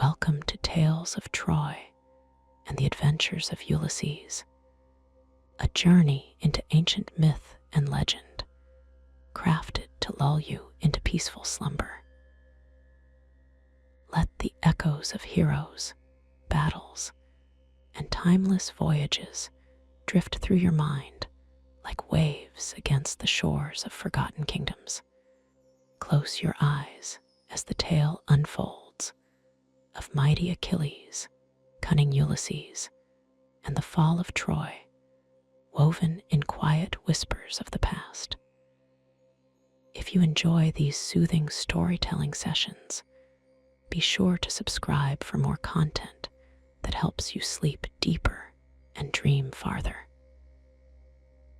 Welcome to Tales of Troy and the Adventures of Ulysses, a journey into ancient myth and legend, crafted to lull you into peaceful slumber. Let the echoes of heroes, battles, and timeless voyages drift through your mind like waves against the shores of forgotten kingdoms. Close your eyes as the tale unfolds of mighty Achilles, cunning Ulysses, and the fall of Troy, woven in quiet whispers of the past. If you enjoy these soothing storytelling sessions, be sure to subscribe for more content that helps you sleep deeper and dream farther.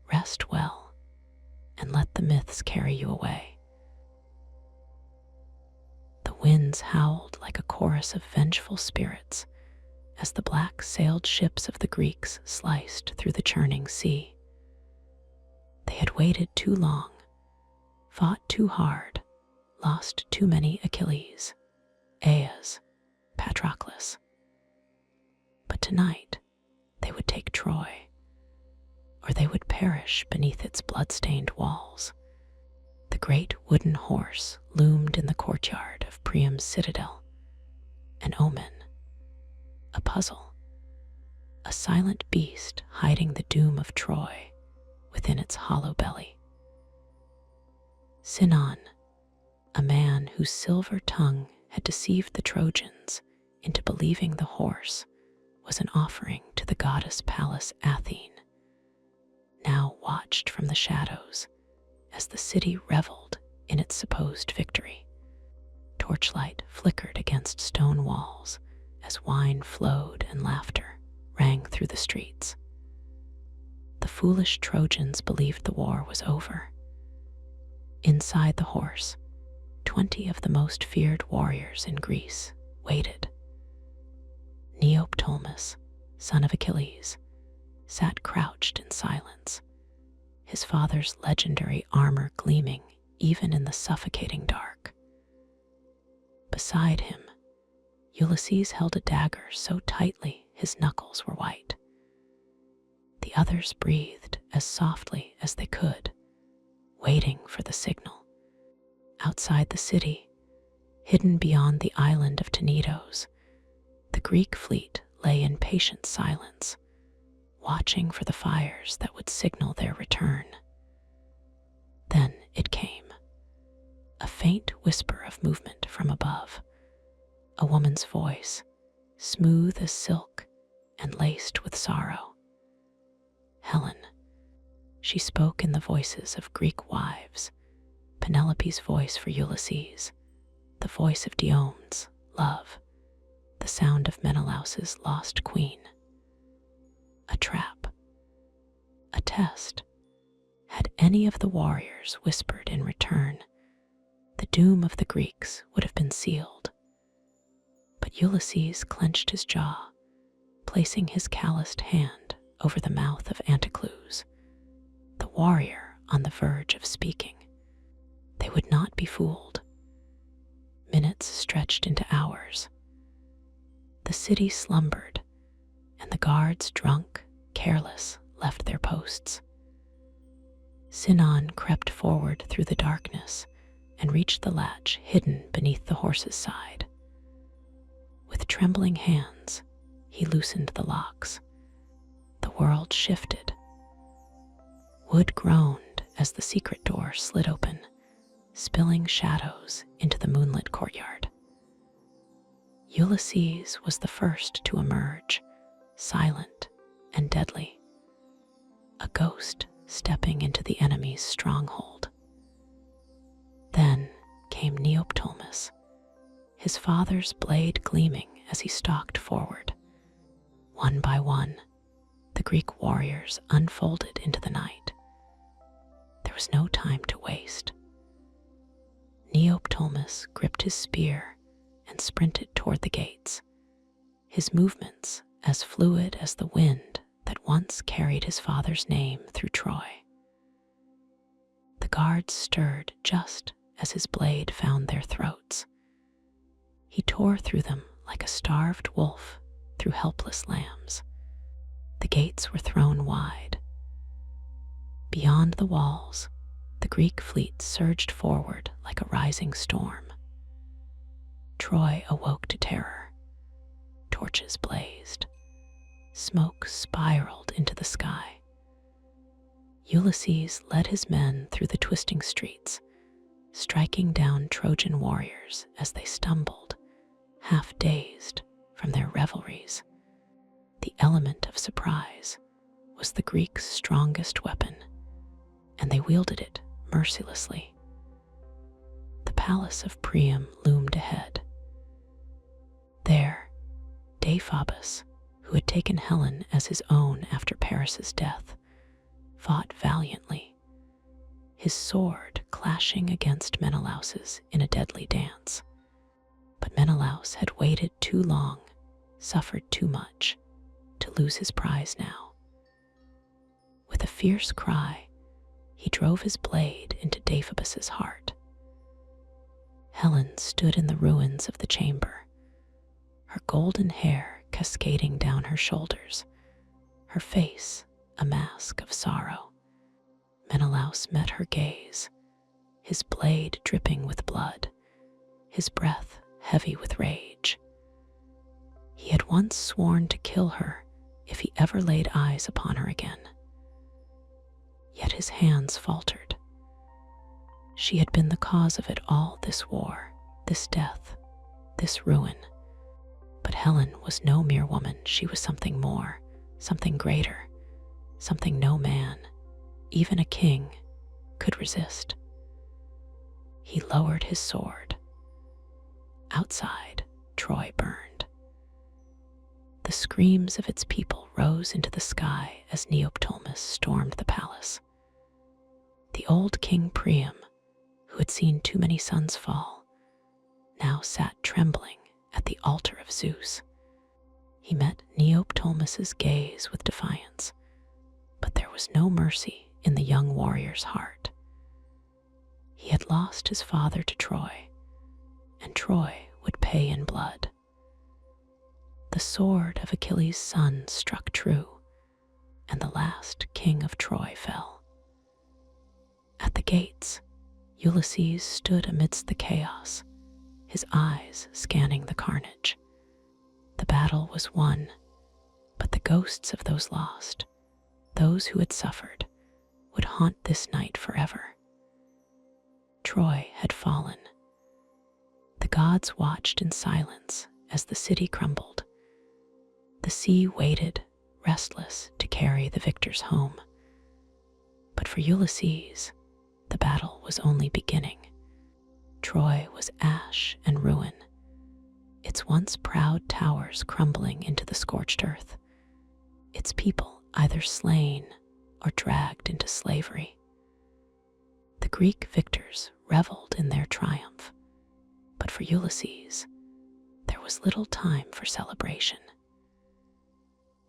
Rest well and let the myths carry you away. The winds howled like a chorus of vengeful spirits as the black-sailed ships of the Greeks sliced through the churning sea. They had waited too long, fought too hard, lost too many Achilles, Aias, Patroclus. But tonight they would take Troy, or they would perish beneath its blood-stained walls. The great wooden horse loomed in the courtyard of Priam's citadel, an omen, a puzzle, a silent beast hiding the doom of Troy within its hollow belly. Sinon, a man whose silver tongue had deceived the Trojans into believing the horse was an offering to the goddess Pallas Athene, now watched from the shadows as the city reveled in its supposed victory. Torchlight flickered against stone walls as wine flowed and laughter rang through the streets. The foolish Trojans believed the war was over. Inside the horse, 20 of the most feared warriors in Greece waited. Neoptolemus, son of Achilles, sat crouched in silence, his father's legendary armor gleaming even in the suffocating dark. Beside him, Ulysses held a dagger so tightly his knuckles were white. The others breathed as softly as they could, waiting for the signal. Outside the city, hidden beyond the island of Tenedos, the Greek fleet lay in patient silence, watching for the fires that would signal their return. Then it came, a faint whisper of movement from above, a woman's voice, smooth as silk and laced with sorrow. Helen. She spoke in the voices of Greek wives, Penelope's voice for Ulysses, the voice of Diomede's love, the sound of Menelaus's lost queen. A trap, a test. Had any of the warriors whispered in return, the doom of the Greeks would have been sealed. But Ulysses clenched his jaw, placing his calloused hand over the mouth of Anticlus, the warrior on the verge of speaking. They would not be fooled. Minutes stretched into hours. The city slumbered, and the guards, drunk, careless, left their posts. Sinon crept forward through the darkness and reached the latch hidden beneath the horse's side. With trembling hands, he loosened the locks. The world shifted. Wood groaned as the secret door slid open, spilling shadows into the moonlit courtyard. Ulysses was the first to emerge, silent and deadly, a ghost stepping into the enemy's stronghold. Then came Neoptolemus, his father's blade gleaming as he stalked forward. One by one, the Greek warriors unfolded into the night. There was no time to waste. Neoptolemus gripped his spear and sprinted toward the gates, his movements as fluid as the wind that once carried his father's name through Troy. The guards stirred just as his blade found their throats. He tore through them like a starved wolf through helpless lambs. The gates were thrown wide. Beyond the walls, the Greek fleet surged forward like a rising storm. Troy awoke to terror. Torches blazed. Smoke spiraled into the sky. Ulysses led his men through the twisting streets, striking down Trojan warriors as they stumbled, half dazed from their revelries. The element of surprise was the Greeks' strongest weapon, and they wielded it mercilessly. The palace of Priam loomed ahead. There, Deiphobus, who had taken Helen as his own after Paris's death, fought valiantly, his sword clashing against Menelaus's in a deadly dance. But Menelaus had waited too long, suffered too much, to lose his prize now. With a fierce cry, he drove his blade into Deiphobus's heart. Helen stood in the ruins of the chamber, her golden hair cascading down her shoulders, her face a mask of sorrow. Menelaus met her gaze, his blade dripping with blood, his breath heavy with rage. He had once sworn to kill her if he ever laid eyes upon her again. Yet his hands faltered. She had been the cause of it all, this war, this death, this ruin. But Helen was no mere woman. She was something more, something greater, something no man, even a king, could resist. He lowered his sword. Outside, Troy burned. The screams of its people rose into the sky as Neoptolemus stormed the palace. The old King Priam, who had seen too many suns fall, now sat trembling at the altar of Zeus. He met Neoptolemus's gaze with defiance, but there was no mercy in the young warrior's heart. He had lost his father to Troy, and Troy would pay in blood. The sword of Achilles' son struck true, and the last king of Troy fell. At the gates, Ulysses stood amidst the chaos, his eyes scanning the carnage. The battle was won, but the ghosts of those lost, those who had suffered, would haunt this night forever. Troy had fallen. The gods watched in silence as the city crumbled. The sea waited, restless, to carry the victors home. But for Ulysses, the battle was only beginning. Troy was ash and ruin, its once proud towers crumbling into the scorched earth, its people either slain or dragged into slavery. The Greek victors reveled in their triumph, but for Ulysses, there was little time for celebration.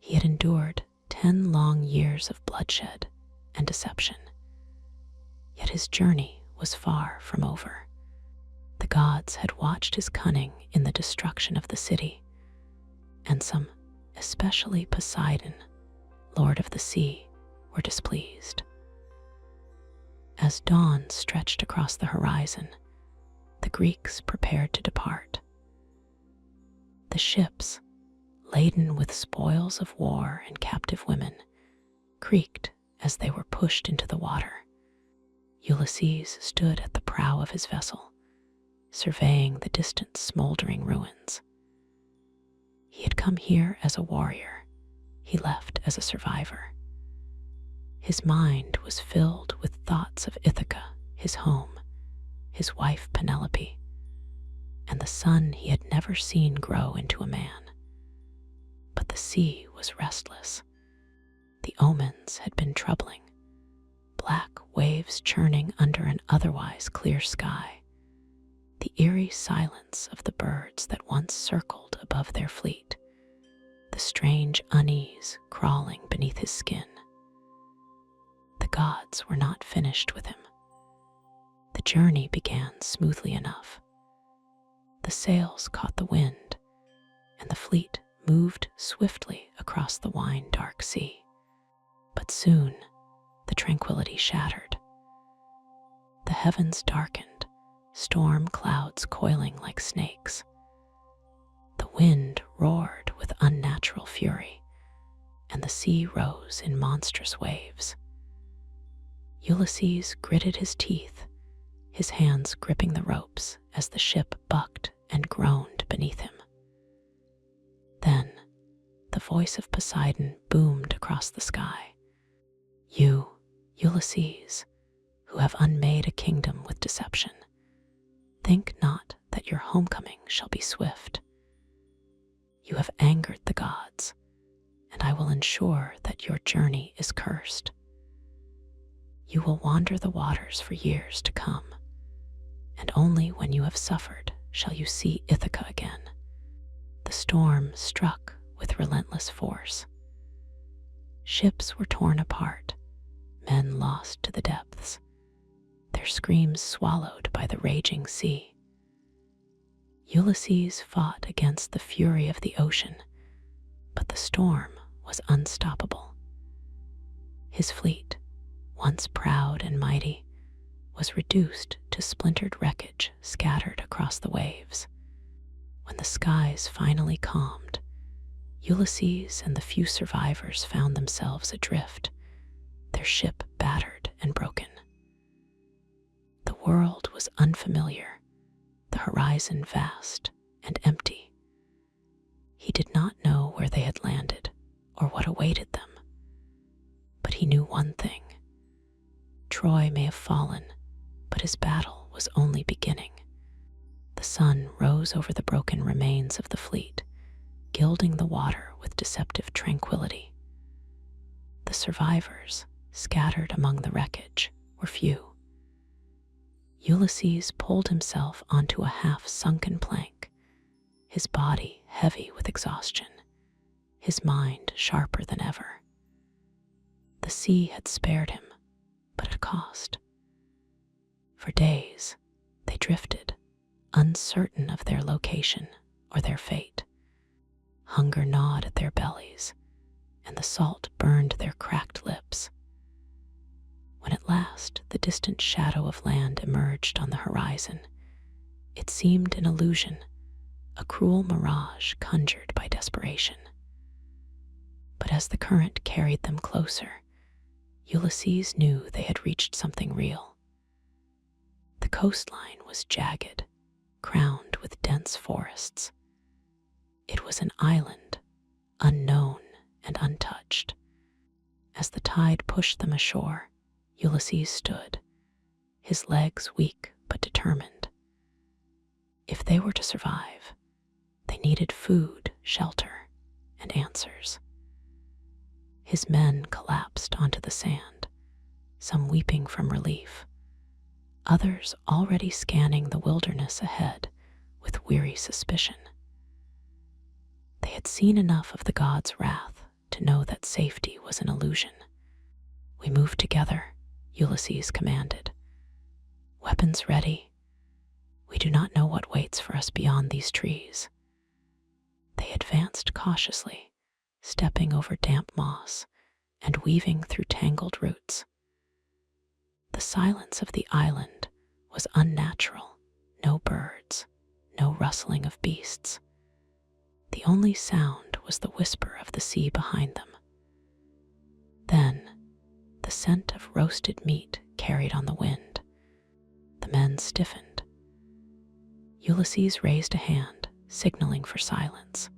He had endured 10 long years of bloodshed and deception, yet his journey was far from over. The gods had watched his cunning in the destruction of the city, and some, especially Poseidon, lord of the sea, were displeased. As dawn stretched across the horizon, the Greeks prepared to depart. The ships, laden with spoils of war and captive women, creaked as they were pushed into the water. Ulysses stood at the prow of his vessel, surveying the distant smoldering ruins. He had come here as a warrior. He left as a survivor. His mind was filled with thoughts of Ithaca, his home, his wife Penelope, and the son he had never seen grow into a man. But the sea was restless. The omens had been troubling, black waves churning under an otherwise clear sky, the eerie silence of the birds that once circled above their fleet, the strange unease crawling beneath his skin. The gods were not finished with him. The journey began smoothly enough. The sails caught the wind, fleet moved swiftly across the wine-dark sea. But soon, the tranquility shattered. The heavens darkened, storm clouds coiling like snakes. The wind roared with unnatural fury, and the sea rose in monstrous waves. Ulysses gritted his teeth, his hands gripping the ropes as the ship bucked and groaned beneath him. Then, the voice of Poseidon boomed across the sky. "You, Ulysses, who have unmade a kingdom with deception, think not that your homecoming shall be swift. You have angered the gods, and I will ensure that your journey is cursed. You will wander the waters for years to come, and only when you have suffered shall you see Ithaca again." The storm struck with relentless force. Ships were torn apart, men lost to the depths, their screams swallowed by the raging sea. Ulysses fought against the fury of the ocean, but the storm was unstoppable. His fleet, once proud and mighty, was reduced to splintered wreckage scattered across the waves. When the skies finally calmed, Ulysses and the few survivors found themselves adrift, their ship battered and broken. The world was unfamiliar, the horizon vast and empty. He did not know where they had landed or what awaited them, but he knew one thing. Troy may have fallen, but his battle was only beginning. The sun rose over the broken remains of the fleet, gilding the water with deceptive tranquility. The survivors, scattered among the wreckage, were few. Ulysses pulled himself onto a half-sunken plank, his body heavy with exhaustion, his mind sharper than ever. The sea had spared him, but at a cost. For days, they drifted, uncertain of their location or their fate. Hunger gnawed at their bellies, and the salt burned their cracked lips. When at last the distant shadow of land emerged on the horizon, it seemed an illusion, a cruel mirage conjured by desperation. But as the current carried them closer, Ulysses knew they had reached something real. The coastline was jagged, crowned with dense forests. It was an island, unknown and untouched. As the tide pushed them ashore, Ulysses stood, his legs weak but determined. If they were to survive, they needed food, shelter, and answers. His men collapsed onto the sand, some weeping from relief, others already scanning the wilderness ahead with weary suspicion. They had seen enough of the gods' wrath to know that safety was an illusion. "We move together," Ulysses commanded. "Weapons ready. We do not know what waits for us beyond these trees." They advanced cautiously, stepping over damp moss and weaving through tangled roots. The silence of the island was unnatural. No birds, no rustling of beasts. The only sound was the whisper of the sea behind them. Then, the scent of roasted meat carried on the wind. The men stiffened. Ulysses raised a hand, signaling for silence.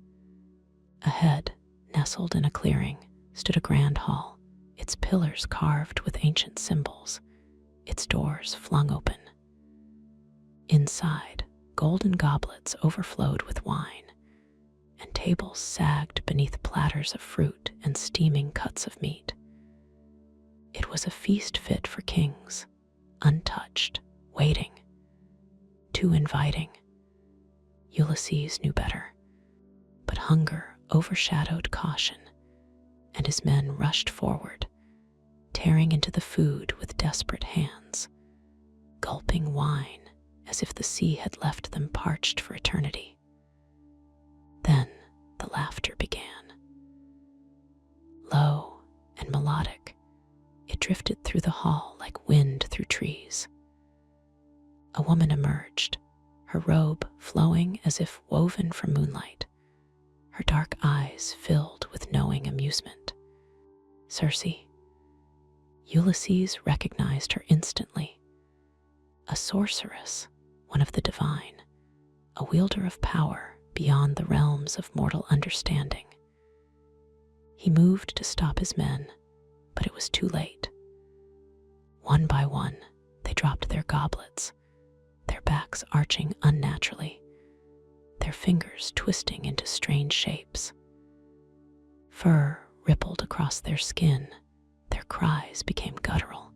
Ahead, nestled in a clearing, stood a grand hall, its pillars carved with ancient symbols, its doors flung open. Inside, golden goblets overflowed with wine, and tables sagged beneath platters of fruit and steaming cuts of meat. It was a feast fit for kings, untouched, waiting, too inviting. Ulysses knew better, but hunger overshadowed caution, and his men rushed forward, tearing into the food with desperate hands, gulping wine as if the sea had left them parched for eternity. Then the drifted through the hall like wind through trees. A woman emerged, her robe flowing as if woven from moonlight, her dark eyes filled with knowing amusement. Circe. Ulysses recognized her instantly. A sorceress, one of the divine, a wielder of power beyond the realms of mortal understanding. He moved to stop his men, but it was too late. One by one, they dropped their goblets, their backs arching unnaturally, their fingers twisting into strange shapes. Fur rippled across their skin, their cries became guttural.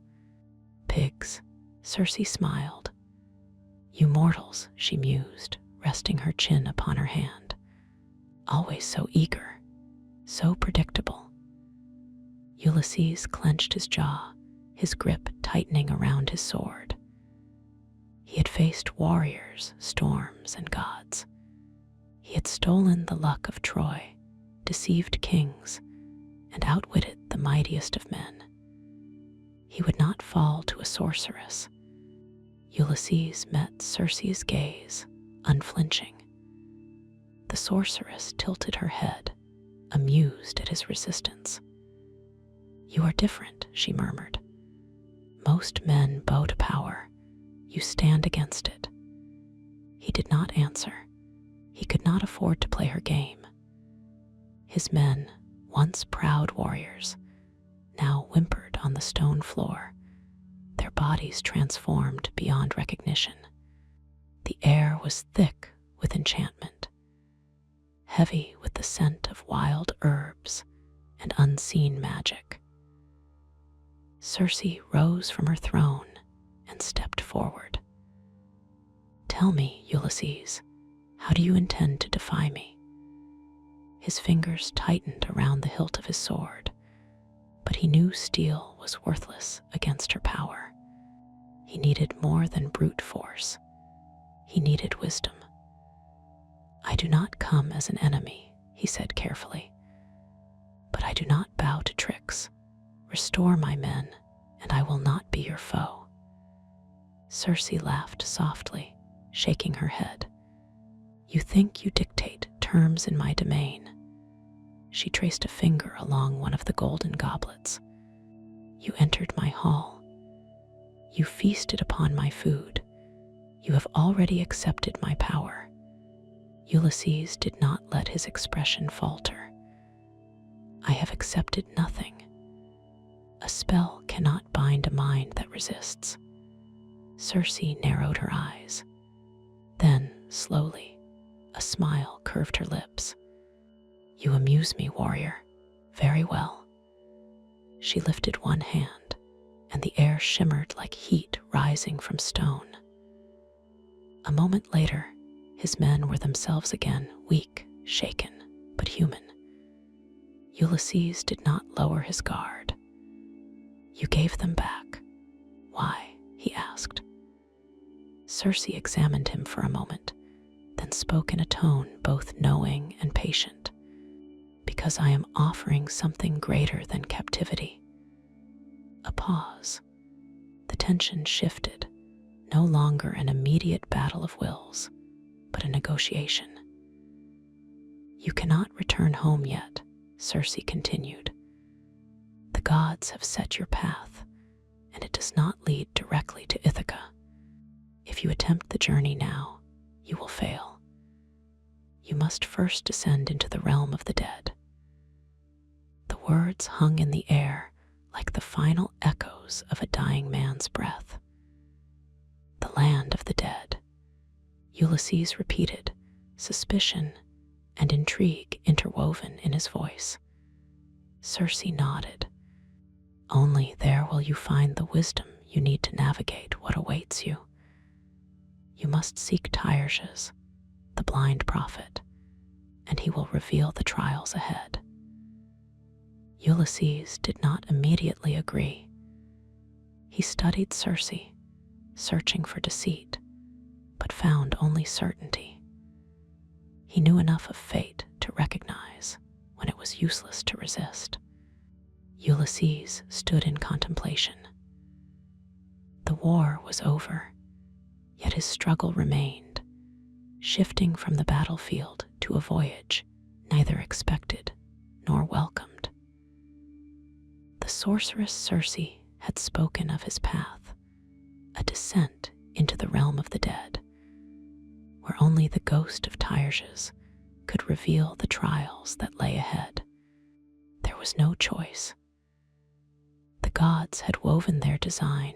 Pigs, Circe smiled. You mortals, she mused, resting her chin upon her hand. Always so eager, so predictable. Ulysses clenched his jaw, his grip tightening around his sword. He had faced warriors, storms, and gods. He had stolen the luck of Troy, deceived kings, and outwitted the mightiest of men. He would not fall to a sorceress. Ulysses met Circe's gaze, unflinching. The sorceress tilted her head, amused at his resistance. You are different, she murmured. Most men bow to power. You stand against it. He did not answer. He could not afford to play her game. His men, once proud warriors, now whimpered on the stone floor, their bodies transformed beyond recognition. The air was thick with enchantment, heavy with the scent of wild herbs and unseen magic. Circe rose from her throne and stepped forward. Tell me, Ulysses, how do you intend to defy me? His fingers tightened around the hilt of his sword, but he knew steel was worthless against her power. He needed more than brute force. He needed wisdom. I do not come as an enemy, he said carefully, but I do not bow to tricks. Restore my men, and I will not be your foe. Circe laughed softly, shaking her head. You think you dictate terms in my domain. She traced a finger along one of the golden goblets. You entered my hall. You feasted upon my food. You have already accepted my power. Ulysses did not let his expression falter. I have accepted nothing. A spell cannot bind a mind that resists. Circe narrowed her eyes. Then, slowly, a smile curved her lips. You amuse me, warrior. Very well. She lifted one hand, and the air shimmered like heat rising from stone. A moment later, his men were themselves again, weak, shaken, but human. Ulysses did not lower his guard. You gave them back. Why? He asked. Circe examined him for a moment, then spoke in a tone both knowing and patient. Because I am offering something greater than captivity. A pause. The tension shifted, no longer an immediate battle of wills, but a negotiation. You cannot return home yet, Circe continued. The gods have set your path, and it does not lead directly to Ithaca. If you attempt the journey now, you will fail. You must first descend into the realm of the dead. The words hung in the air like the final echoes of a dying man's breath. The land of the dead, Ulysses repeated, suspicion and intrigue interwoven in his voice. Circe nodded. Only there will you find the wisdom you need to navigate what awaits you. You must seek Tiresias, the blind prophet, and he will reveal the trials ahead. Ulysses did not immediately agree. He studied Circe, searching for deceit, but found only certainty. He knew enough of fate to recognize when it was useless to resist. Ulysses stood stood in contemplation. The war was over, yet his struggle remained, shifting from the battlefield to a voyage neither expected nor welcomed. The sorceress Circe had spoken of his path, a descent into the realm of the dead, where only the ghost of Tyreus could reveal the trials that lay ahead. There was no choice. The gods had woven their design,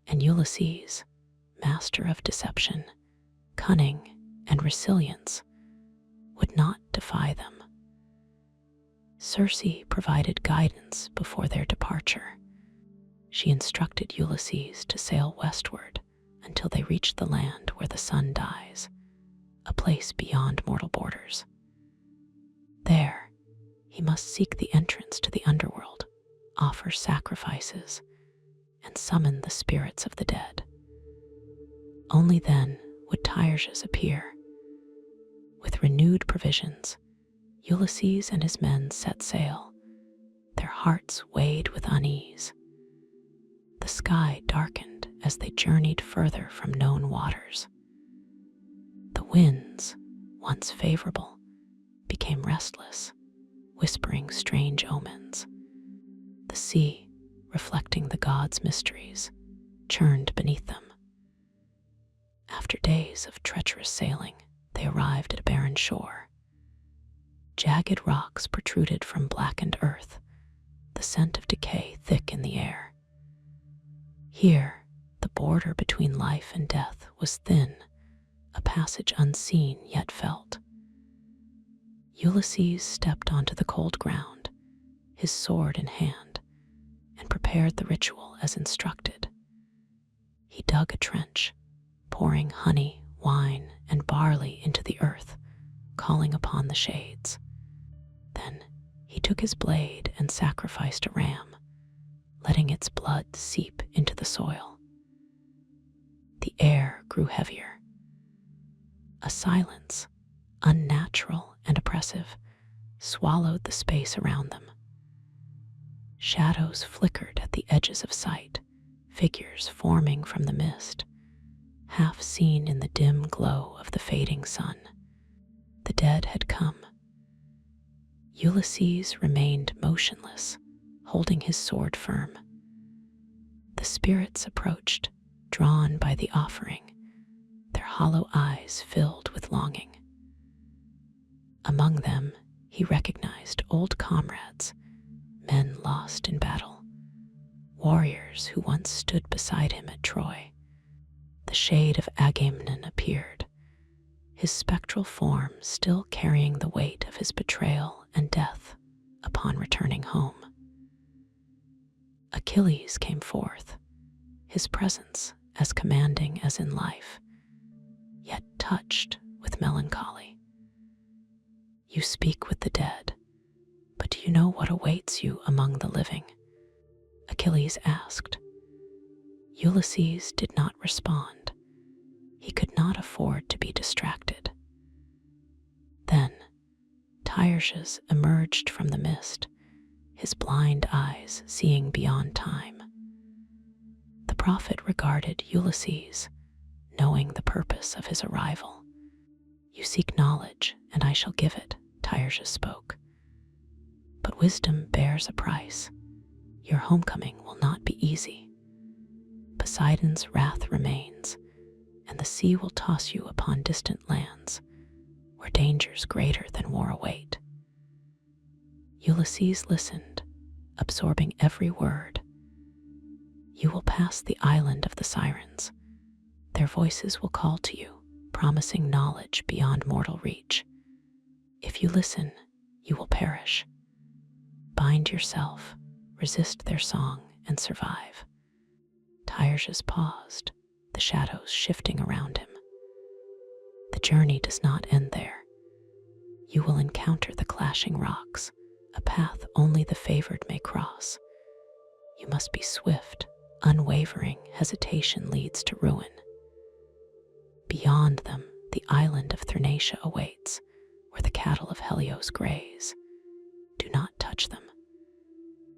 and Ulysses, master of deception, cunning, and resilience, would not defy them. Circe provided guidance before their departure. She instructed Ulysses to sail westward until they reached the land where the sun dies, a place beyond mortal borders. There, he must seek the entrance to the underworld, offer sacrifices, and summon the spirits of the dead. Only then would Tyreus appear. With renewed provisions, Ulysses and his men set sail, their hearts weighed with unease. The sky darkened as they journeyed further from known waters. The winds, once favorable, became restless, whispering strange omens. The sea, reflecting the gods' mysteries, churned beneath them. After days of treacherous sailing, they arrived at a barren shore. Jagged rocks protruded from blackened earth, the scent of decay thick in the air. Here, the border between life and death was thin, a passage unseen yet felt. Ulysses stepped onto the cold ground, his sword in hand, and prepared the ritual as instructed. He dug a trench, pouring honey, wine, and barley into the earth, calling upon the shades. Then he took his blade and sacrificed a ram, letting its blood seep into the soil. The air grew heavier. A silence, unnatural and oppressive, swallowed the space around them. Shadows flickered at the edges of sight, figures forming from the mist, half seen in the dim glow of the fading sun. The dead had come. Ulysses remained motionless, holding his sword firm. The spirits approached, drawn by the offering, their hollow eyes filled with longing. Among them, he recognized old comrades, men lost in battle, warriors who once stood beside him at Troy. The shade of Agamemnon appeared, his spectral form still carrying the weight of his betrayal and death upon returning home. Achilles came forth, his presence as commanding as in life, yet touched with melancholy. You speak with the dead, but do you know what awaits you among the living? Achilles asked. Ulysses did not respond. He could not afford to be distracted. Then, Tyreus emerged from the mist, his blind eyes seeing beyond time. The prophet regarded Ulysses, knowing the purpose of his arrival. You seek knowledge, and I shall give it, Tyreus spoke. But wisdom bears a price. Your homecoming will not be easy. Poseidon's wrath remains, and the sea will toss you upon distant lands, where dangers greater than war await. Ulysses listened, absorbing every word. You will pass the island of the sirens. Their voices will call to you, promising knowledge beyond mortal reach. If you listen, you will perish. Bind yourself, resist their song, and survive. Tyreus paused, the shadows shifting around him. The journey does not end there. You will encounter the clashing rocks, a path only the favored may cross. You must be swift, unwavering. Hesitation leads to ruin. Beyond them, the island of Thrinacia awaits, where the cattle of Helios graze. Do not touch them.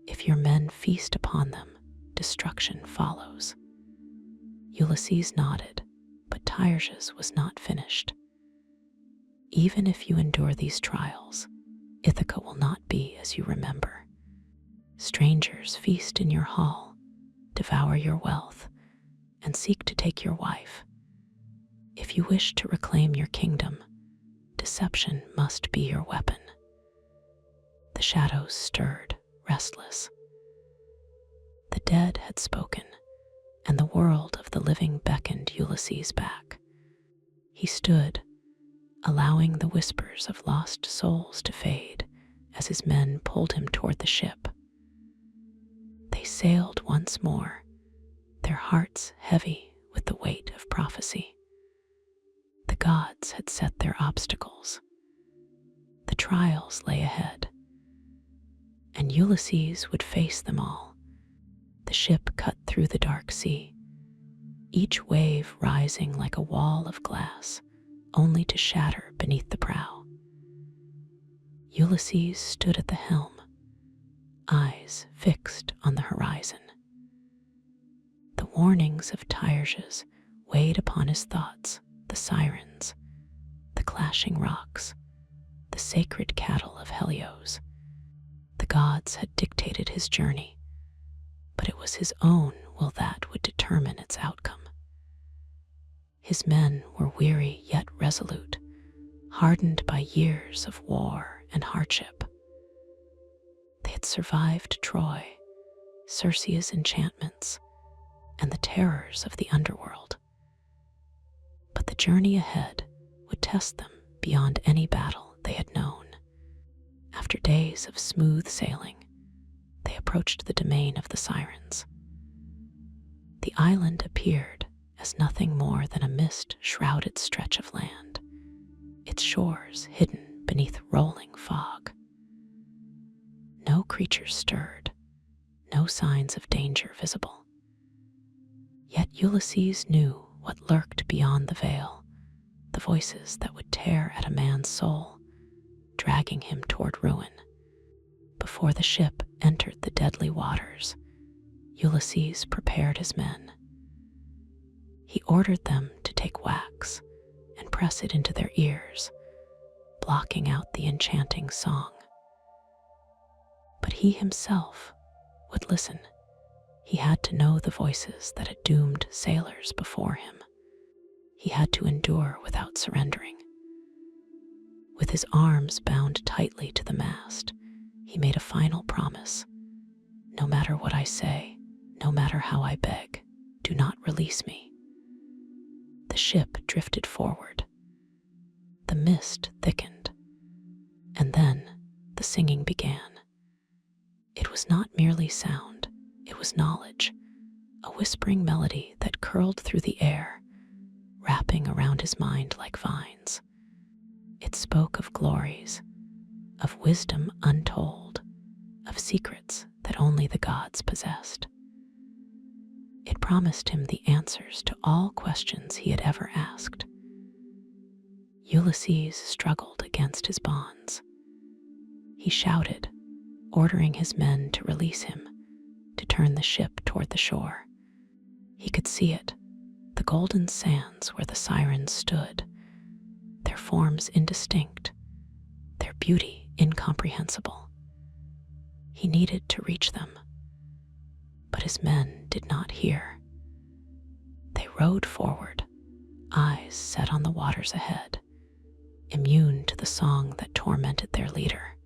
If If your men feast upon them, destruction follows. Ulysses nodded, but Tyreus was not finished. Even if you endure these trials, Ithaca will not be as you remember. Strangers feast in your hall, devour your wealth, and seek to take your wife. If you wish to reclaim your kingdom, deception must be your weapon. The shadows stirred, restless. The dead had spoken, and the world of the living beckoned Ulysses back. He stood, allowing the whispers of lost souls to fade as his men pulled him toward the ship. They sailed once more, their hearts heavy with the weight of prophecy. The gods had set their obstacles. The trials lay ahead, and Ulysses would face them all. The ship cut through the dark sea, each wave rising like a wall of glass, only to shatter beneath the prow. Ulysses stood at the helm, eyes fixed on the horizon. The warnings of Tyreus weighed upon his thoughts, the sirens, the clashing rocks, the sacred cattle of Helios. The gods had dictated his journey, but it was his own will that would determine its outcome. His men were weary yet resolute, hardened by years of war and hardship. They had survived Troy, Circe's enchantments, and the terrors of the underworld. But the journey ahead would test them beyond any battle they had known. After days of smooth sailing, they approached the domain of the sirens. The island appeared as nothing more than a mist-shrouded stretch of land, its shores hidden beneath rolling fog. No creatures stirred, no signs of danger visible. Yet Ulysses knew what lurked beyond the veil, the voices that would tear at a man's soul, dragging him toward ruin. Before the ship entered the deadly waters, Ulysses prepared his men. He ordered them to take wax and press it into their ears, blocking out the enchanting song. But he himself would listen. He had to know the voices that had doomed sailors before him. He had to endure without surrendering. With his arms bound tightly to the mast, he made a final promise. No matter what I say, no matter how I beg, do not release me. The ship drifted forward. The mist thickened, and then the singing began. It was not merely sound, it was knowledge, a whispering melody that curled through the air, wrapping around his mind like vines. It spoke of glories, of wisdom untold, of secrets that only the gods possessed. It promised him the answers to all questions he had ever asked. Ulysses struggled against his bonds. He shouted, ordering his men to release him, to turn the ship toward the shore. He could see it, the golden sands where the sirens stood, their forms indistinct, their beauty incomprehensible. He needed to reach them, but his men did not hear. They rowed forward, eyes set on the waters ahead, immune to the song that tormented their leader.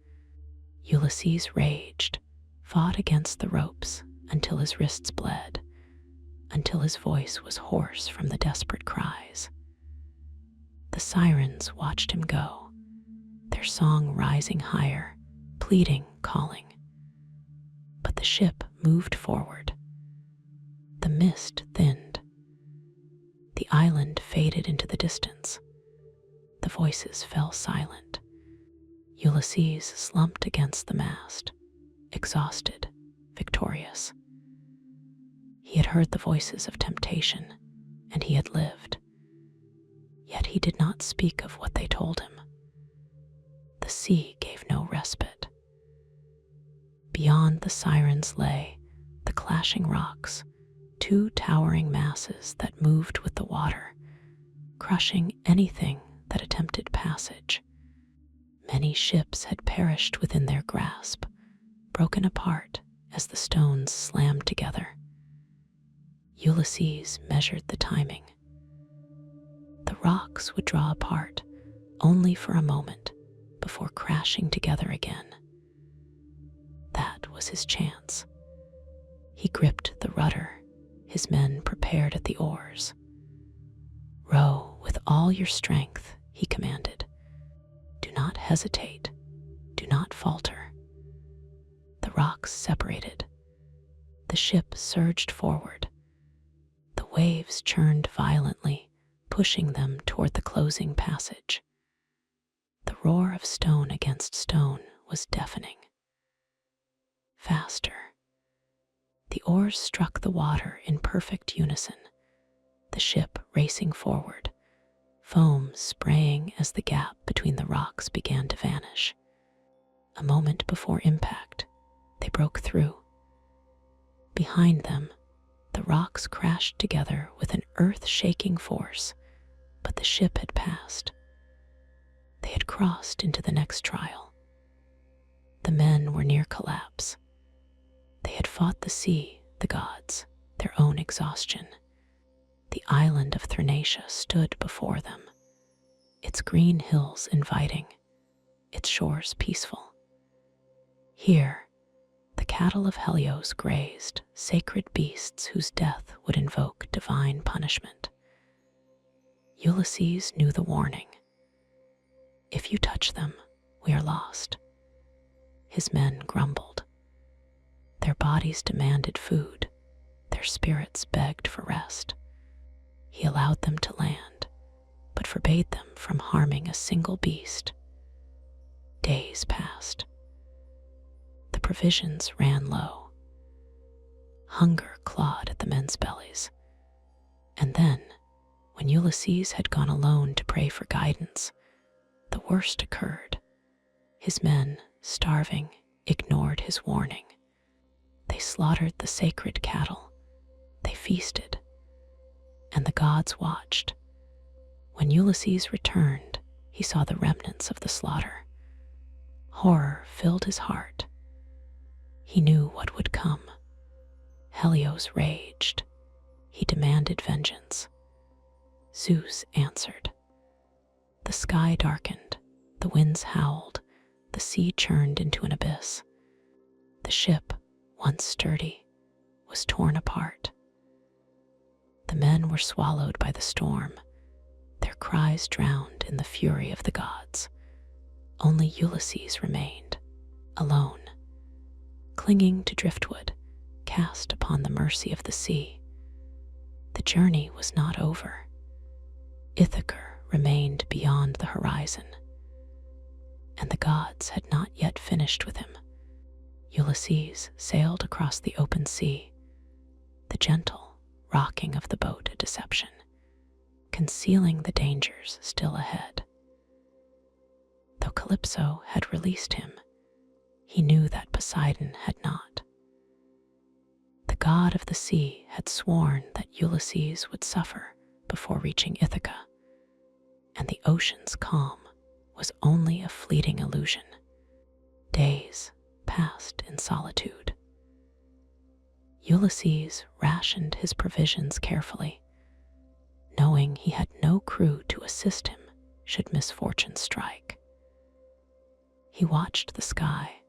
Ulysses raged, fought against the ropes until his wrists bled, until his voice was hoarse from the desperate cries. The sirens watched him go, their song rising higher, pleading, calling. But the ship moved forward. The mist thinned. The island faded into the distance. The voices fell silent. Ulysses slumped against the mast, exhausted, victorious. He had heard the voices of temptation, and he had lived. Yet he did not speak of what they told him. The sea gave no respite. Beyond the sirens lay the clashing rocks, two towering masses that moved with the water, crushing anything that attempted passage. Many ships had perished within their grasp, broken apart as the stones slammed together. Ulysses measured the timing. The rocks would draw apart only for a moment before crashing together again. That was his chance. He gripped the rudder, his men prepared at the oars. "Row with all your strength," he commanded. "Do not hesitate, do not falter." The rocks separated. The ship surged forward. The waves churned violently, pushing them toward the closing passage. The roar of stone against stone was deafening. Faster. The oars struck the water in perfect unison, the ship racing forward, foam spraying as the gap between the rocks began to vanish. A moment before impact, they broke through. Behind them, the rocks crashed together with an earth-shaking force, but the ship had passed. They had crossed into the next trial. The men were near collapse. They had fought the sea, the gods, their own exhaustion. The island of Thrinacia stood before them, its green hills inviting, its shores peaceful. Here, the cattle of Helios grazed, sacred beasts whose death would invoke divine punishment. Ulysses knew the warning. "If you touch them, we are lost." His men grumbled. Their bodies demanded food, their spirits begged for rest. He allowed them to land, but forbade them from harming a single beast. Days passed. The provisions ran low. Hunger clawed at the men's bellies. And then, when Ulysses had gone alone to pray for guidance, the worst occurred. His men, starving, ignored his warning. They slaughtered the sacred cattle. They feasted. And the gods watched. When Ulysses returned, he saw the remnants of the slaughter. Horror filled his heart. He knew what would come. Helios raged. He demanded vengeance. Zeus answered. The sky darkened, the winds howled, the sea churned into an abyss. The ship, once sturdy, was torn apart. The men were swallowed by the storm, their cries drowned in the fury of the gods. Only Ulysses remained, alone, clinging to driftwood, cast upon the mercy of the sea. The journey was not over. Ithaca remained beyond the horizon, and the gods had not yet finished with him. Ulysses sailed across the open sea, the gentle rocking of the boat a deception, concealing the dangers still ahead. Though Calypso had released him, he knew that Poseidon had not. The god of the sea had sworn that Ulysses would suffer before reaching Ithaca, and the ocean's calm was only a fleeting illusion. Days passed in solitude. Ulysses rationed his provisions carefully, knowing he had no crew to assist him should misfortune strike. He watched the sky,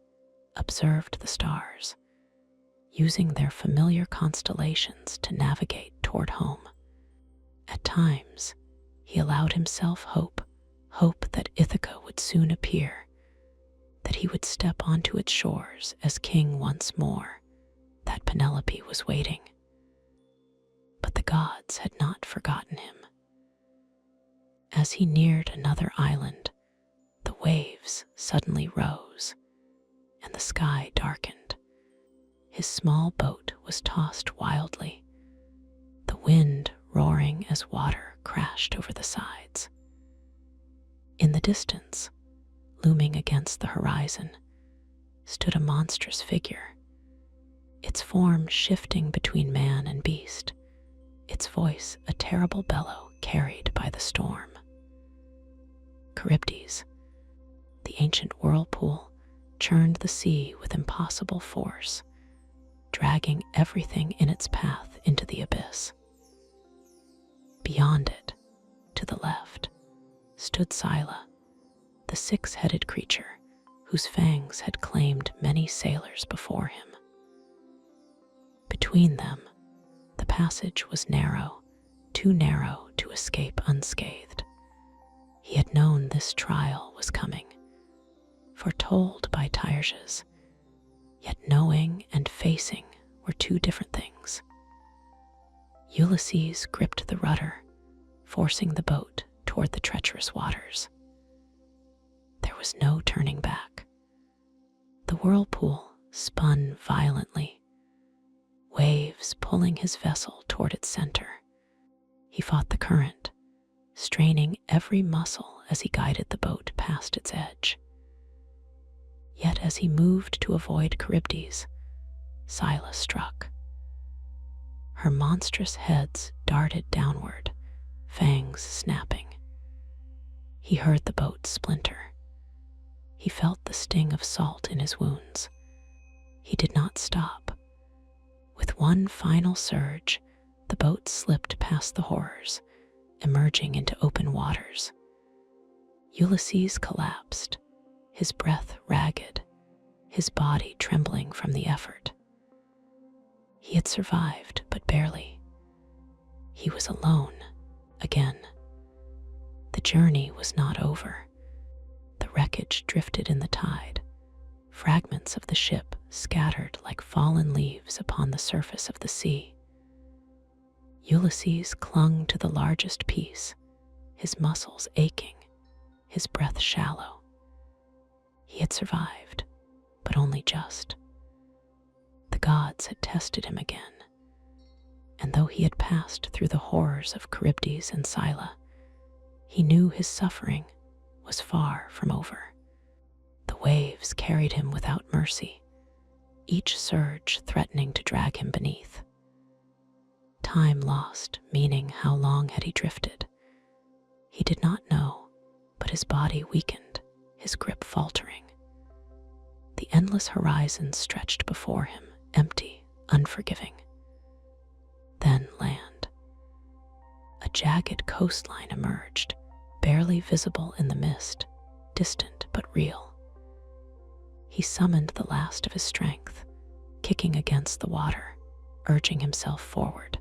observed the stars, using their familiar constellations to navigate toward home. At times, he allowed himself hope that Ithaca would soon appear, that he would step onto its shores as king once more, that Penelope was waiting. But the gods had not forgotten him. As he neared another island, the waves suddenly rose, and the sky darkened. His small boat was tossed wildly, the wind roaring as water crashed over the sides. In the distance, looming against the horizon, stood a monstrous figure, its form shifting between man and beast, its voice a terrible bellow carried by the storm. Charybdis, the ancient whirlpool, churned the sea with impossible force, dragging everything in its path into the abyss. Beyond it, to the left, stood Scylla, the six-headed creature whose fangs had claimed many sailors before him. Between them, the passage was narrow, too narrow to escape unscathed. He had known this trial was coming, foretold by Tiresias, yet knowing and facing were two different things. Ulysses gripped the rudder, forcing the boat toward the treacherous waters. There was no turning back. The whirlpool spun violently, waves pulling his vessel toward its center. He fought the current, straining every muscle as he guided the boat past its edge. Yet as he moved to avoid Charybdis, Scylla struck. Her monstrous heads darted downward, fangs snapping. He heard the boat splinter. He felt the sting of salt in his wounds. He did not stop. With one final surge, the boat slipped past the horrors, emerging into open waters. Ulysses collapsed, his breath ragged, his body trembling from the effort. He had survived, but barely. He was alone again. The journey was not over. The wreckage drifted in the tide, fragments of the ship scattered like fallen leaves upon the surface of the sea. Ulysses clung to the largest piece, his muscles aching, his breath shallow. He had survived, but only just. The gods had tested him again, and though he had passed through the horrors of Charybdis and Scylla, he knew his suffering was far from over. The waves carried him without mercy, each surge threatening to drag him beneath. Time lost, meaning how long had he drifted? He did not know, but his body weakened, his grip faltering. The endless horizon stretched before him, empty, unforgiving. Then land. A jagged coastline emerged, barely visible in the mist, distant but real. He summoned the last of his strength, kicking against the water, urging himself forward.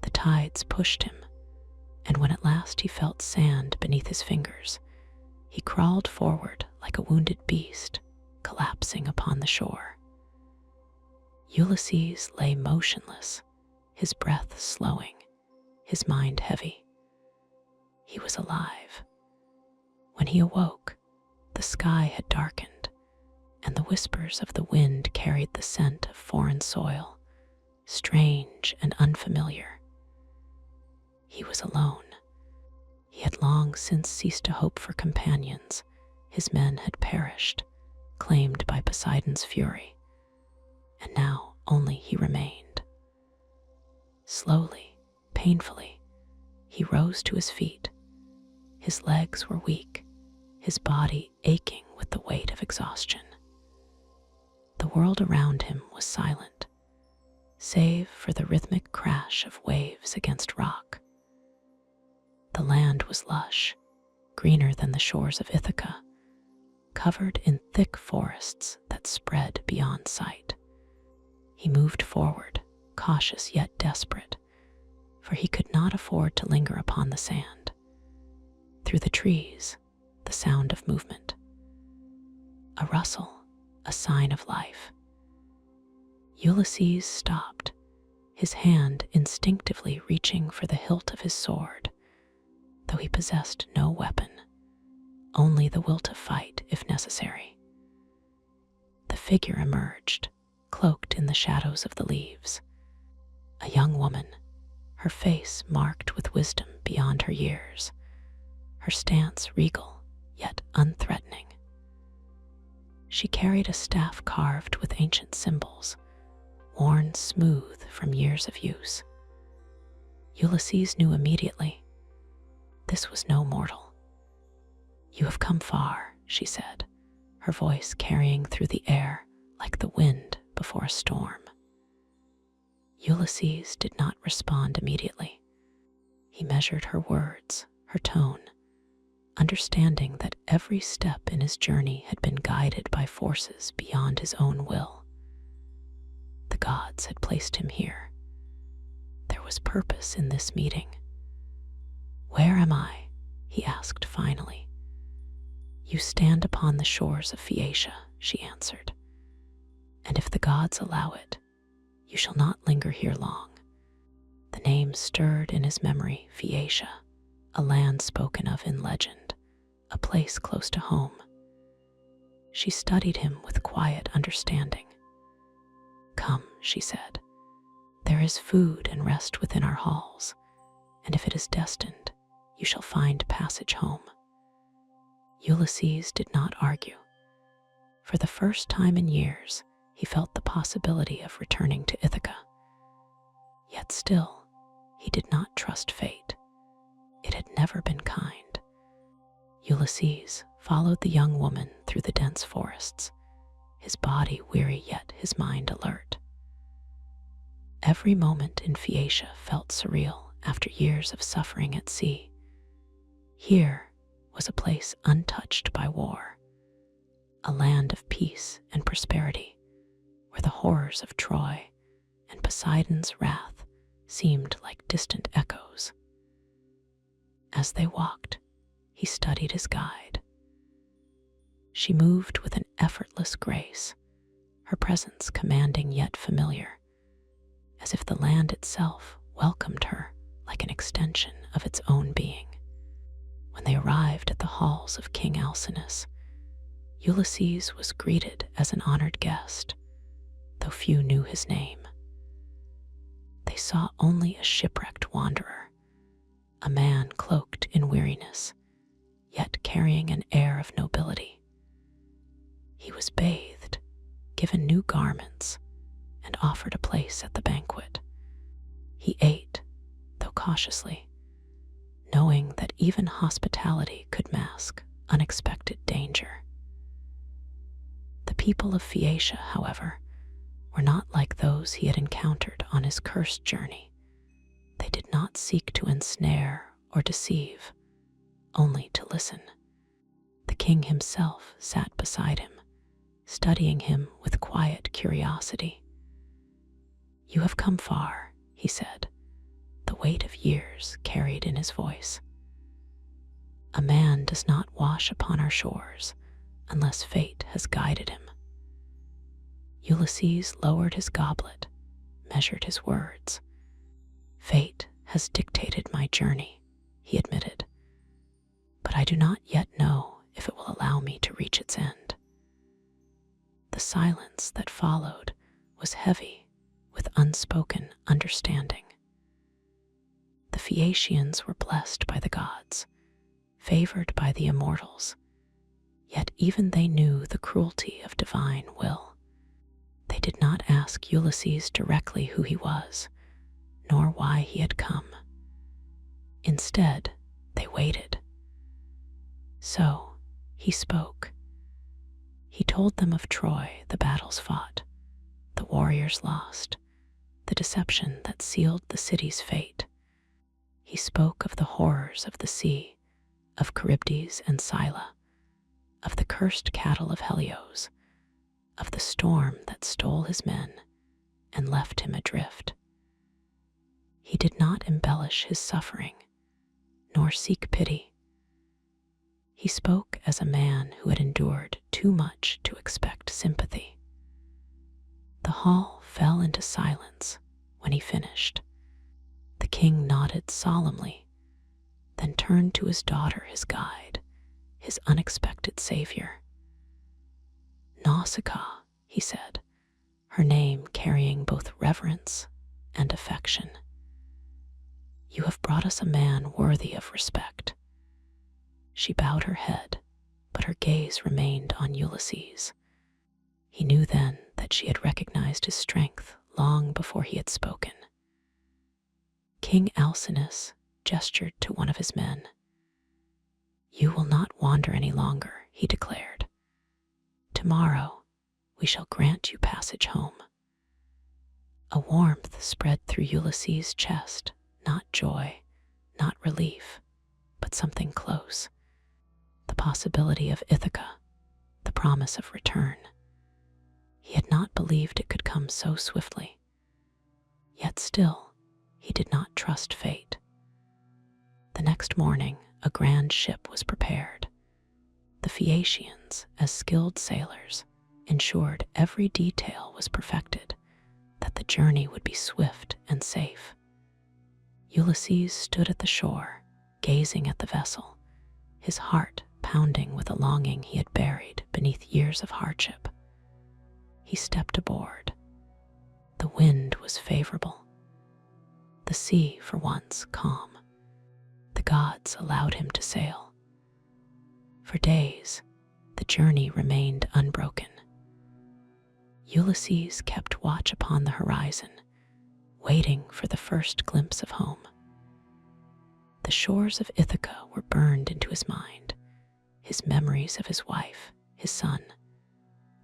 The tides pushed him, and when at last he felt sand beneath his fingers, he crawled forward like a wounded beast, collapsing upon the shore. Ulysses lay motionless, his breath slowing, his mind heavy. He was alive. When he awoke, the sky had darkened, and the whispers of the wind carried the scent of foreign soil, strange and unfamiliar. He was alone. He had long since ceased to hope for companions. His men had perished, claimed by Poseidon's fury, and now only he remained. Slowly, painfully, he rose to his feet. His legs were weak, his body aching with the weight of exhaustion. The world around him was silent, save for the rhythmic crash of waves against rock. The land was lush, greener than the shores of Ithaca, covered in thick forests that spread beyond sight. He moved forward, cautious yet desperate, for he could not afford to linger upon the sand. Through the trees, the sound of movement. A rustle, a sign of life. Ulysses stopped, his hand instinctively reaching for the hilt of his sword, though he possessed no weapon, only the will to fight if necessary. The figure emerged, cloaked in the shadows of the leaves. A young woman, her face marked with wisdom beyond her years, her stance regal yet unthreatening. She carried a staff carved with ancient symbols, worn smooth from years of use. Ulysses knew immediately this was no mortal. "You have come far," she said, her voice carrying through the air like the wind before a storm. Ulysses did not respond immediately. He measured her words, her tone, understanding that every step in his journey had been guided by forces beyond his own will. The gods had placed him here. There was purpose in this meeting. "Where am I?" he asked finally. "You stand upon the shores of Phaeacia," she answered. "And if the gods allow it, you shall not linger here long." The name stirred in his memory Phaeacia, a land spoken of in legend, a place close to home. She studied him with quiet understanding. "Come," she said, "there is food and rest within our halls, and if it is destined, you shall find passage home." Ulysses did not argue. For the first time in years, he felt the possibility of returning to Ithaca. Yet still, he did not trust fate. It had never been kind. Ulysses followed the young woman through the dense forests, his body weary yet his mind alert. Every moment in Phaeacia felt surreal after years of suffering at sea. Here was a place untouched by war, a land of peace and prosperity, where the horrors of Troy and Poseidon's wrath seemed like distant echoes. As they walked, he studied his guide. She moved with an effortless grace, her presence commanding yet familiar, as if the land itself welcomed her like an extension of its own being. When they arrived at the halls of King Alcinous, Ulysses was greeted as an honored guest, though few knew his name. They saw only a shipwrecked wanderer, a man cloaked in weariness, yet carrying an air of nobility. He was bathed, given new garments, and offered a place at the banquet. He ate, though cautiously, knowing that even hospitality could mask unexpected danger. The people of Phaeacia, however, were not like those he had encountered on his cursed journey. They did not seek to ensnare or deceive, only to listen. The king himself sat beside him, studying him with quiet curiosity. "You have come far," he said, the weight of years carried in his voice. "A man does not wash upon our shores unless fate has guided him." Ulysses lowered his goblet, measured his words. "Fate has dictated my journey," he admitted, "but I do not yet know if it will allow me to reach its end." The silence that followed was heavy with unspoken understanding. The Phaeacians were blessed by the gods, favored by the immortals, yet even they knew the cruelty of divine will. They did not ask Ulysses directly who he was, nor why he had come. Instead, they waited. So, he spoke. He told them of Troy, the battles fought, the warriors lost, the deception that sealed the city's fate. He spoke of the horrors of the sea, of Charybdis and Scylla, of the cursed cattle of Helios, of the storm that stole his men and left him adrift. He did not embellish his suffering, nor seek pity. He spoke as a man who had endured too much to expect sympathy. The hall fell into silence when he finished. The king nodded solemnly, then turned to his daughter, his guide, his unexpected savior. "Nausicaa," he said, her name carrying both reverence and affection. "You have brought us a man worthy of respect." She bowed her head, but her gaze remained on Ulysses, He knew then that she had recognized his strength long before he had spoken. King Alcinous gestured to one of his men. "You will not wander any longer," he declared. "Tomorrow we shall grant you passage home." A warmth spread through Ulysses' chest, not joy, not relief, but something close. The possibility of Ithaca, the promise of return. He had not believed it could come so swiftly. Yet still, he did not trust fate. The next morning, a grand ship was prepared. The Phaeacians, as skilled sailors, ensured every detail was perfected, that the journey would be swift and safe. Ulysses stood at the shore, gazing at the vessel, his heart pounding with a longing he had buried beneath years of hardship. He stepped aboard. The wind was favorable. The sea, for once, calm. The gods allowed him to sail. For days, the journey remained unbroken. Ulysses kept watch upon the horizon, waiting for the first glimpse of home. The shores of Ithaca were burned into his mind, his memories of his wife, his son,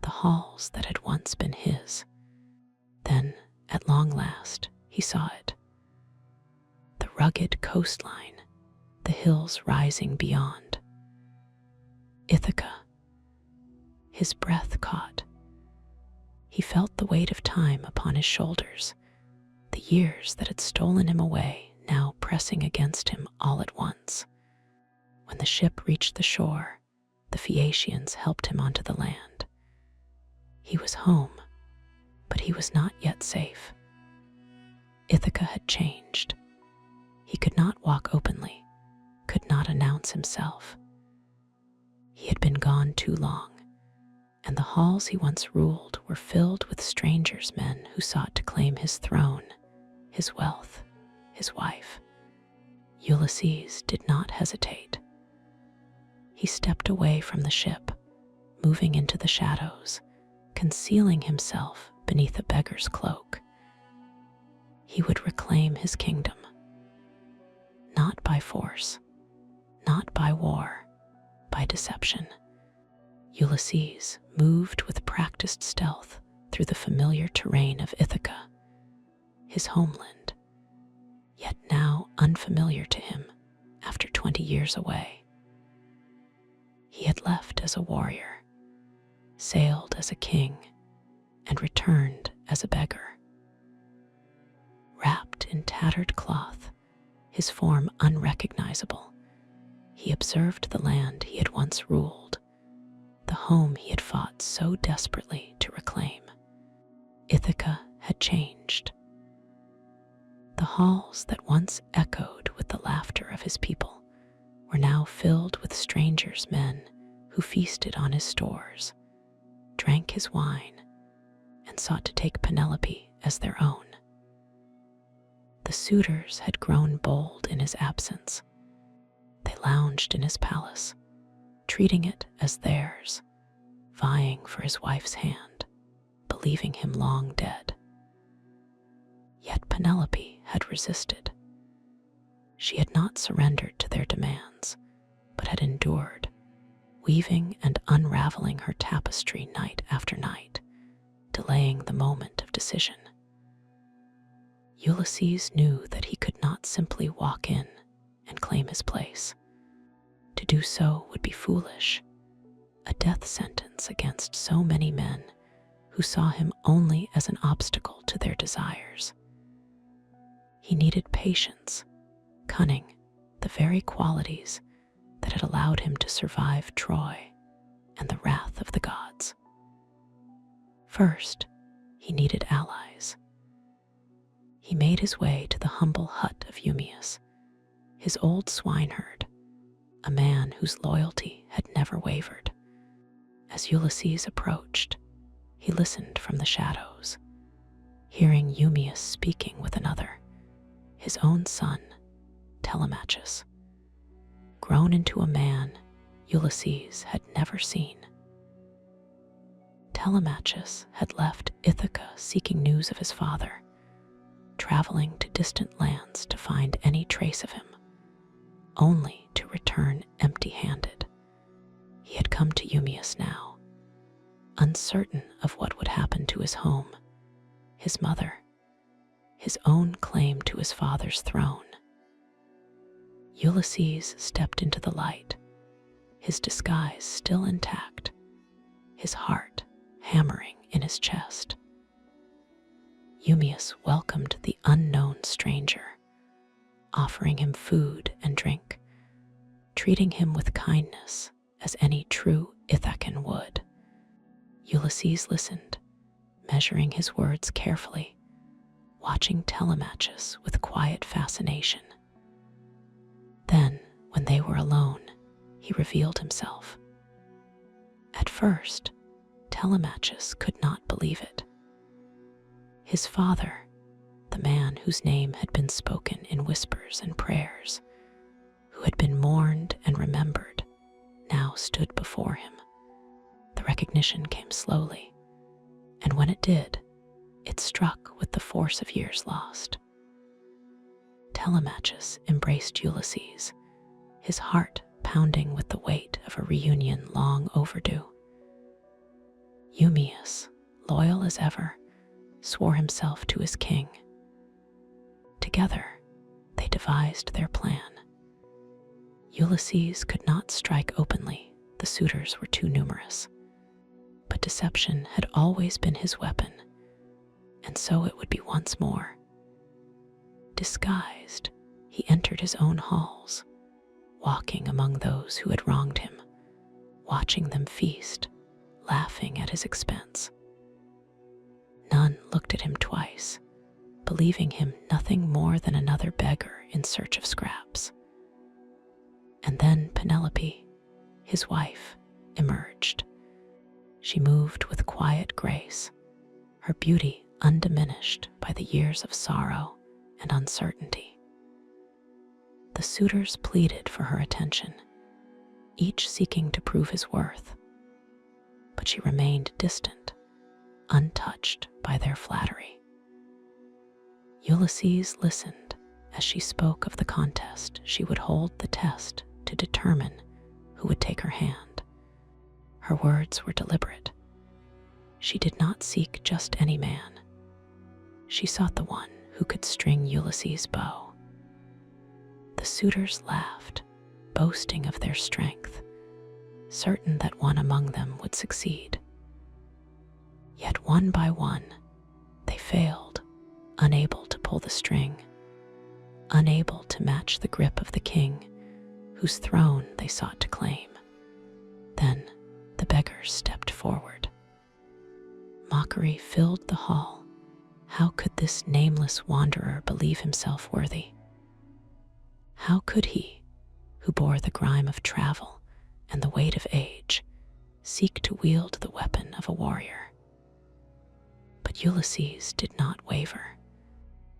the halls that had once been his. Then, at long last, he saw it. The rugged coastline, the hills rising beyond. Ithaca. His breath caught. He felt the weight of time upon his shoulders, the years that had stolen him away now pressing against him all at once. When the ship reached the shore, the Phaeacians helped him onto the land. He was home, but he was not yet safe. Ithaca had changed. He could not walk openly, could not announce himself. He had been gone too long, and the halls he once ruled were filled with strangers, men who sought to claim his throne, his wealth, his wife. Ulysses did not hesitate. He stepped away from the ship, moving into the shadows, concealing himself beneath a beggar's cloak. He would reclaim his kingdom, not by force, not by war, by deception. Ulysses moved with practiced stealth through the familiar terrain of Ithaca, his homeland, yet now unfamiliar to him after 20 years away. He had left as a warrior, sailed as a king, and returned as a beggar. Wrapped in tattered cloth, his form unrecognizable, he observed the land he had once ruled, the home he had fought so desperately to reclaim. Ithaca had changed. The halls that once echoed with the laughter of his people were now filled with strangers, men who feasted on his stores, drank his wine, and sought to take Penelope as their own. The suitors had grown bold in his absence. They lounged in his palace, treating it as theirs, vying for his wife's hand, believing him long dead. Yet Penelope had resisted. She had not surrendered to their demands, but had endured, weaving and unraveling her tapestry night after night, delaying the moment of decision. Ulysses knew that he could not simply walk in and claim his place. To do so would be foolish, a death sentence against so many men who saw him only as an obstacle to their desires. He needed patience, cunning, the very qualities that had allowed him to survive Troy and the wrath of the gods. First, he needed allies. He made his way to the humble hut of Eumaeus, his old swineherd, a man whose loyalty had never wavered. As Ulysses approached, he listened from the shadows, hearing Eumaeus speaking with another, his own son, Telemachus. Grown into a man Ulysses had never seen. Telemachus had left Ithaca seeking news of his father, traveling to distant lands to find any trace of him, only to return empty-handed. He had come to Eumaeus now, uncertain of what would happen to his home, his mother, his own claim to his father's throne. Ulysses stepped into the light, his disguise still intact, his heart hammering in his chest. Eumaeus welcomed the unknown stranger, offering him food and drink, treating him with kindness as any true Ithacan would. Ulysses listened, measuring his words carefully, watching Telemachus with quiet fascination. Then, when they were alone, he revealed himself. At first, Telemachus could not believe it. His father, the man whose name had been spoken in whispers and prayers, who had been mourned and remembered, now stood before him. The recognition came slowly, and when it did, it struck with the force of years lost. Telemachus embraced Ulysses, his heart pounding with the weight of a reunion long overdue. Eumaeus, loyal as ever, swore himself to his king. Together, they devised their plan. Ulysses could not strike openly, the suitors were too numerous. But deception had always been his weapon, and so it would be once more. Disguised, he entered his own halls, walking among those who had wronged him, watching them feast, laughing at his expense. None looked at him twice, believing him nothing more than another beggar in search of scraps. And then Penelope, his wife, emerged. She moved with quiet grace, her beauty undiminished by the years of sorrow and uncertainty. The suitors pleaded for her attention, each seeking to prove his worth, but she remained distant, untouched by their flattery. Ulysses listened as she spoke of the contest she would hold the test to determine who would take her hand. Her words were deliberate. She did not seek just any man. She sought the one who could string Ulysses' bow. The suitors laughed, boasting of their strength, certain that one among them would succeed. Yet one by one, they failed, unable to pull the string, unable to match the grip of the king, whose throne they sought to claim. Then the beggars stepped forward. Mockery filled the hall. How could this nameless wanderer believe himself worthy? How could he, who bore the grime of travel and the weight of age, seek to wield the weapon of a warrior? But Ulysses did not waver.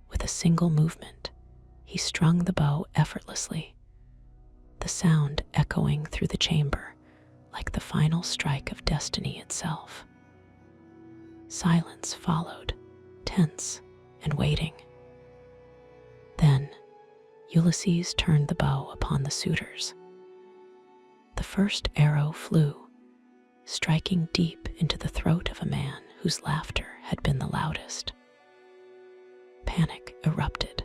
With a single movement, he strung the bow effortlessly, the sound echoing through the chamber like the final strike of destiny itself. Silence followed, tense and waiting. Then Ulysses turned the bow upon the suitors. The first arrow flew, striking deep into the throat of a man whose laughter had been the loudest. Panic erupted.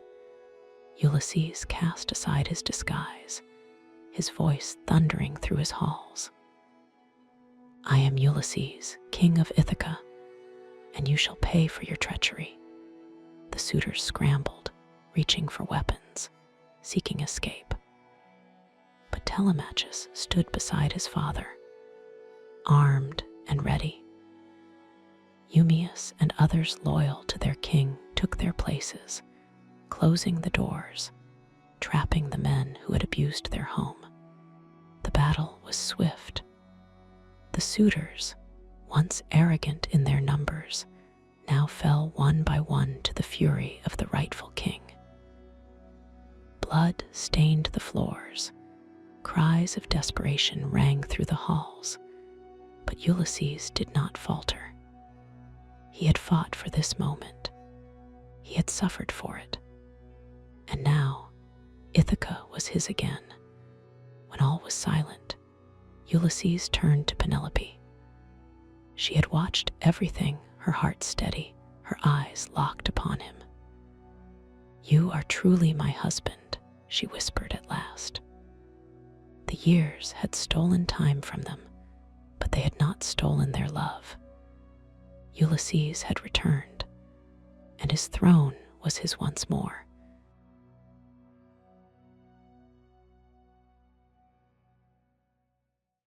Ulysses cast aside his disguise, his voice thundering through his halls. "I am Ulysses, king of Ithaca, and you shall pay for your treachery." The suitors scrambled, reaching for weapons, seeking escape. But Telemachus stood beside his father, armed and ready. Eumaeus and others loyal to their king took their places, closing the doors, trapping the men who had abused their home. The battle was swift. The suitors, once arrogant in their numbers, now fell one by one to the fury of the rightful king. Blood stained the floors. Cries of desperation rang through the halls. But Ulysses did not falter. He had fought for this moment. He had suffered for it. And now, Ithaca was his again. When all was silent, Ulysses turned to Penelope. She had watched everything, her heart steady, her eyes locked upon him. "You are truly my husband," she whispered at last. The years had stolen time from them, but they had not stolen their love. Ulysses had returned, and his throne was his once more.